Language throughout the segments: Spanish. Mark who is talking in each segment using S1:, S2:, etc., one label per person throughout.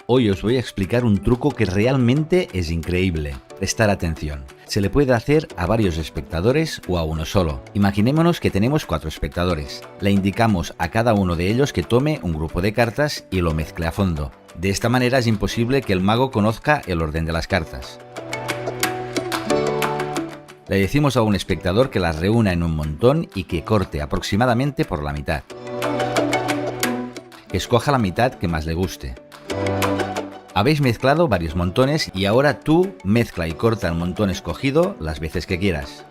S1: Hoy os voy a explicar un truco que realmente es increíble. Prestar atención. Se le puede hacer a varios espectadores o a uno solo. Imaginémonos que tenemos 4 espectadores. Le indicamos a cada uno de ellos que tome un grupo de cartas y lo mezcle a fondo. De esta manera es imposible que el mago conozca el orden de las cartas. Le decimos a un espectador que las reúna en un montón y que corte aproximadamente por la mitad. Que escoja la mitad que más le guste. Habéis mezclado varios montones y ahora tú mezcla y corta el montón escogido las veces que quieras.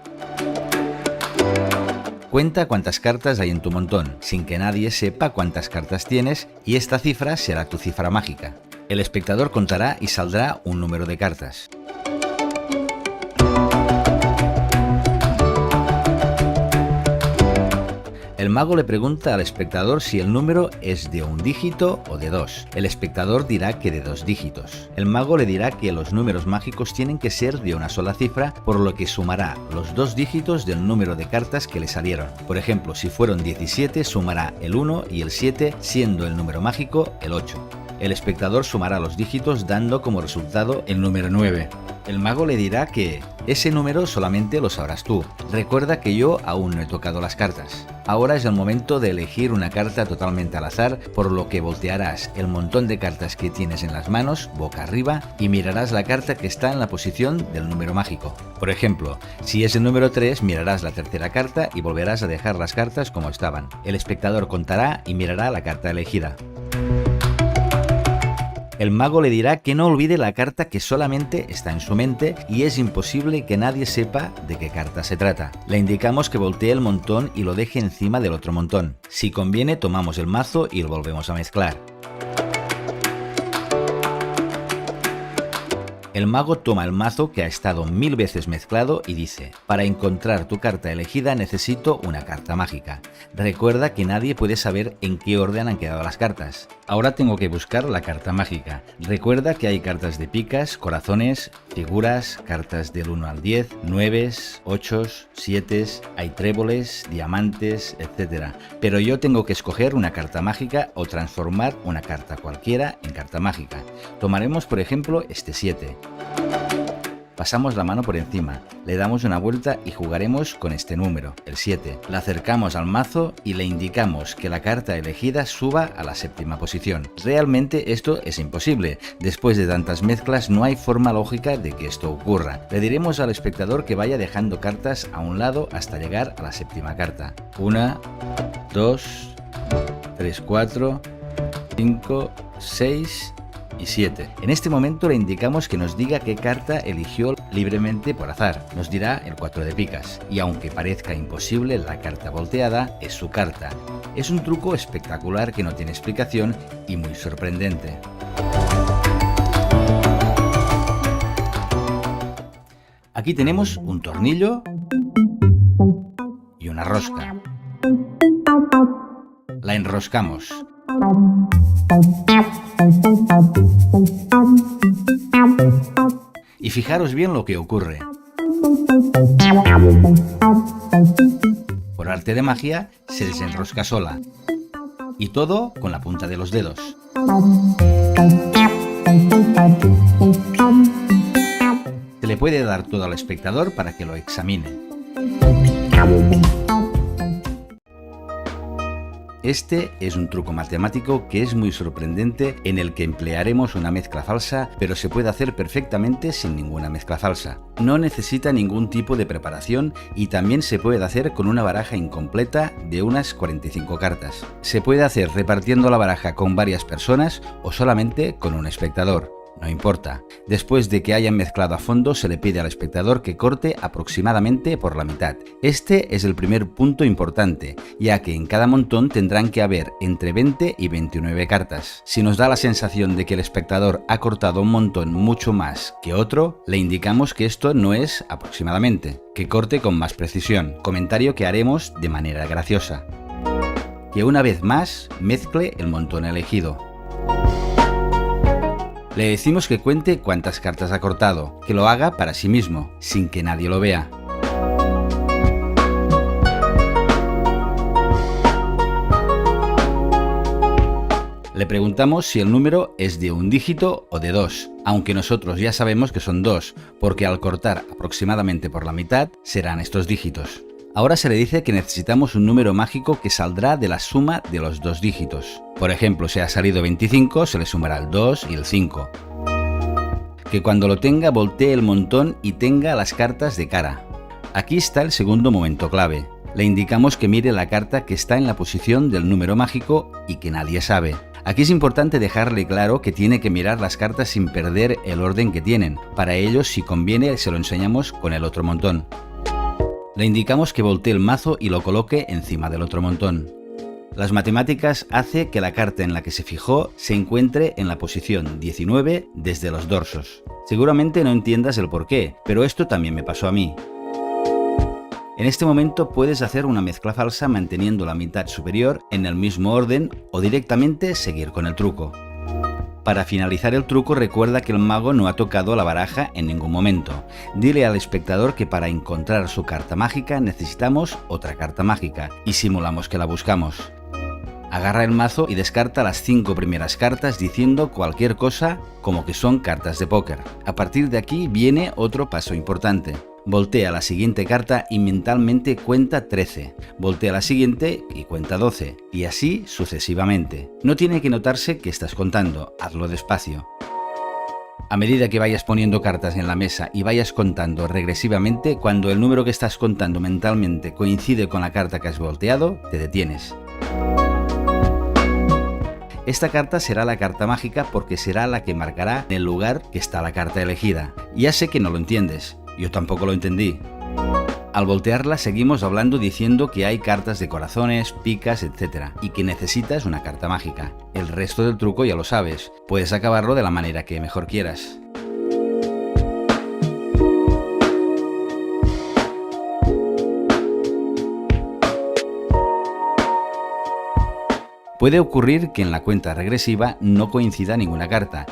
S1: Cuenta cuántas cartas hay en tu montón, sin que nadie sepa cuántas cartas tienes, y esta cifra será tu cifra mágica. El espectador contará y saldrá un número de cartas. El mago le pregunta al espectador si el número es de un dígito o de 2. El espectador dirá que de 2 dígitos. El mago le dirá que los números mágicos tienen que ser de una sola cifra, por lo que sumará los 2 dígitos del número de cartas que le salieron. Por ejemplo, si fueron 17, sumará el 1 y el 7, siendo el número mágico el 8. El espectador sumará los dígitos dando como resultado el número 9. El mago le dirá que ese número solamente lo sabrás tú. Recuerda que yo aún no he tocado las cartas. Ahora es el momento de elegir una carta totalmente al azar, por lo que voltearás el montón de cartas que tienes en las manos boca arriba y mirarás la carta que está en la posición del número mágico. Por ejemplo, si es el número 3, mirarás la tercera carta y volverás a dejar las cartas como estaban. El espectador contará y mirará la carta elegida. El mago le dirá que no olvide la carta que solamente está en su mente y es imposible que nadie sepa de qué carta se trata. Le indicamos que voltee el montón y lo deje encima del otro montón. Si conviene, tomamos el mazo y lo volvemos a mezclar. El mago toma el mazo que ha estado 1000 veces mezclado y dice: para encontrar tu carta elegida necesito una carta mágica. Recuerda que nadie puede saber en qué orden han quedado las cartas. Ahora tengo que buscar la carta mágica. Recuerda que hay cartas de picas, corazones, figuras, cartas del 1 al 10, 9, 8, 7, hay tréboles, diamantes, etc. Pero yo tengo que escoger una carta mágica o transformar una carta cualquiera en carta mágica. Tomaremos por ejemplo este 7. Pasamos la mano por encima, le damos una vuelta y jugaremos con este número, el 7. La acercamos al mazo y le indicamos que la carta elegida suba a la 7ª posición. Realmente esto es imposible. Después de tantas mezclas no hay forma lógica de que esto ocurra. Le diremos al espectador que vaya dejando cartas a un lado hasta llegar a la 7ª carta. 1, 2, 3, 4, 5, 6... y 7. En este momento le indicamos que nos diga qué carta eligió libremente por azar. Nos dirá el 4 de picas. Y aunque parezca imposible, la carta volteada es su carta. Es un truco espectacular que no tiene explicación y muy sorprendente. Aquí tenemos un tornillo y una rosca. La enroscamos. Y fijaros bien lo que ocurre. Por arte de magia se desenrosca sola. Y todo con la punta de los dedos. Se le puede dar todo al espectador para que lo examine. Este es un truco matemático que es muy sorprendente, en el que emplearemos una mezcla falsa, pero se puede hacer perfectamente sin ninguna mezcla falsa. No necesita ningún tipo de preparación y también se puede hacer con una baraja incompleta de unas 45 cartas. Se puede hacer repartiendo la baraja con varias personas o solamente con un espectador. No importa. Después de que hayan mezclado a fondo, se le pide al espectador que corte aproximadamente por la mitad. Este es el primer punto importante, ya que en cada montón tendrán que haber entre 20 y 29 cartas. Si nos da la sensación de que el espectador ha cortado un montón mucho más que otro, le indicamos que esto no es aproximadamente, que corte con más precisión, comentario que haremos de manera graciosa. Que una vez más mezcle el montón elegido. Le decimos que cuente cuántas cartas ha cortado, que lo haga para sí mismo, sin que nadie lo vea. Le preguntamos si el número es de un dígito o de dos, aunque nosotros ya sabemos que son dos, porque al cortar aproximadamente por la mitad serán estos dígitos. Ahora se le dice que necesitamos un número mágico que saldrá de la suma de los dos dígitos. Por ejemplo, si ha salido 25, se le sumará el 2 y el 5. Que cuando lo tenga voltee el montón y tenga las cartas de cara. Aquí está el segundo momento clave. Le indicamos que mire la carta que está en la posición del número mágico y que nadie sabe. Aquí es importante dejarle claro que tiene que mirar las cartas sin perder el orden que tienen. Para ello, si conviene, se lo enseñamos con el otro montón. Le indicamos que voltee el mazo y lo coloque encima del otro montón. Las matemáticas hace que la carta en la que se fijó se encuentre en la posición 19 desde los dorsos. Seguramente no entiendas el porqué, pero esto también me pasó a mí. En este momento puedes hacer una mezcla falsa manteniendo la mitad superior en el mismo orden o directamente seguir con el truco. Para finalizar el truco, recuerda que el mago no ha tocado la baraja en ningún momento. Dile al espectador que para encontrar su carta mágica necesitamos otra carta mágica y simulamos que la buscamos. Agarra el mazo y descarta las 5 primeras cartas diciendo cualquier cosa como que son cartas de póker. A partir de aquí viene otro paso importante. Voltea la siguiente carta y mentalmente cuenta 13. Voltea la siguiente y cuenta 12. Y así sucesivamente. No tiene que notarse que estás contando, hazlo despacio. A medida que vayas poniendo cartas en la mesa y vayas contando regresivamente, cuando el número que estás contando mentalmente coincide con la carta que has volteado, te detienes. Esta carta será la carta mágica porque será la que marcará el lugar que está la carta elegida. Ya sé que no lo entiendes. Yo tampoco lo entendí. Al voltearla seguimos hablando diciendo que hay cartas de corazones, picas, etc. y que necesitas una carta mágica. El resto del truco ya lo sabes. Puedes acabarlo de la manera que mejor quieras. Puede ocurrir que en la cuenta regresiva no coincida ninguna carta.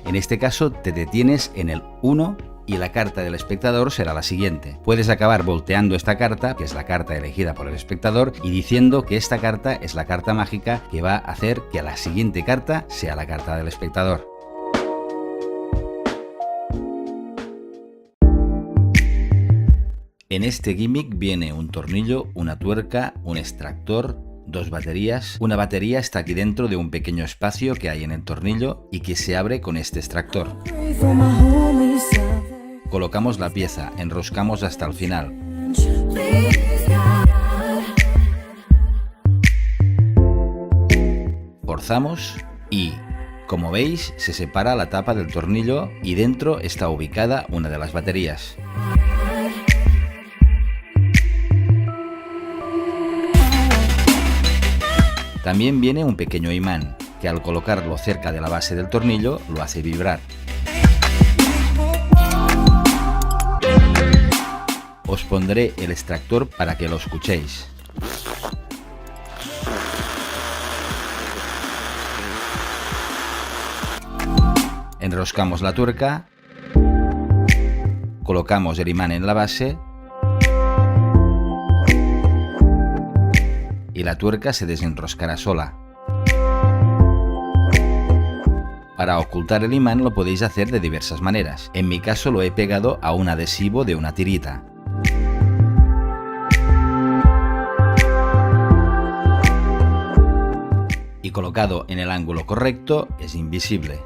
S1: En este caso te detienes en el 1 y la carta del espectador será la siguiente. Puedes acabar volteando esta carta, que es la carta elegida por el espectador, y diciendo que esta carta es la carta mágica que va a hacer que la siguiente carta sea la carta del espectador. En este gimmick viene un tornillo, una tuerca, un extractor, 2 baterías. Una batería está aquí dentro de un pequeño espacio que hay en el tornillo y que se abre con este extractor. Colocamos la pieza, enroscamos hasta el final. Forzamos y, como veis, se separa la tapa del tornillo y dentro está ubicada una de las baterías. También viene un pequeño imán, que al colocarlo cerca de la base del tornillo lo hace vibrar. Os pondré el extractor para que lo escuchéis. Enroscamos la tuerca, colocamos el imán en la base y la tuerca se desenroscará sola. Para ocultar el imán lo podéis hacer de diversas maneras. En mi caso lo he pegado a un adhesivo de una tirita. Y colocado en el ángulo correcto es invisible.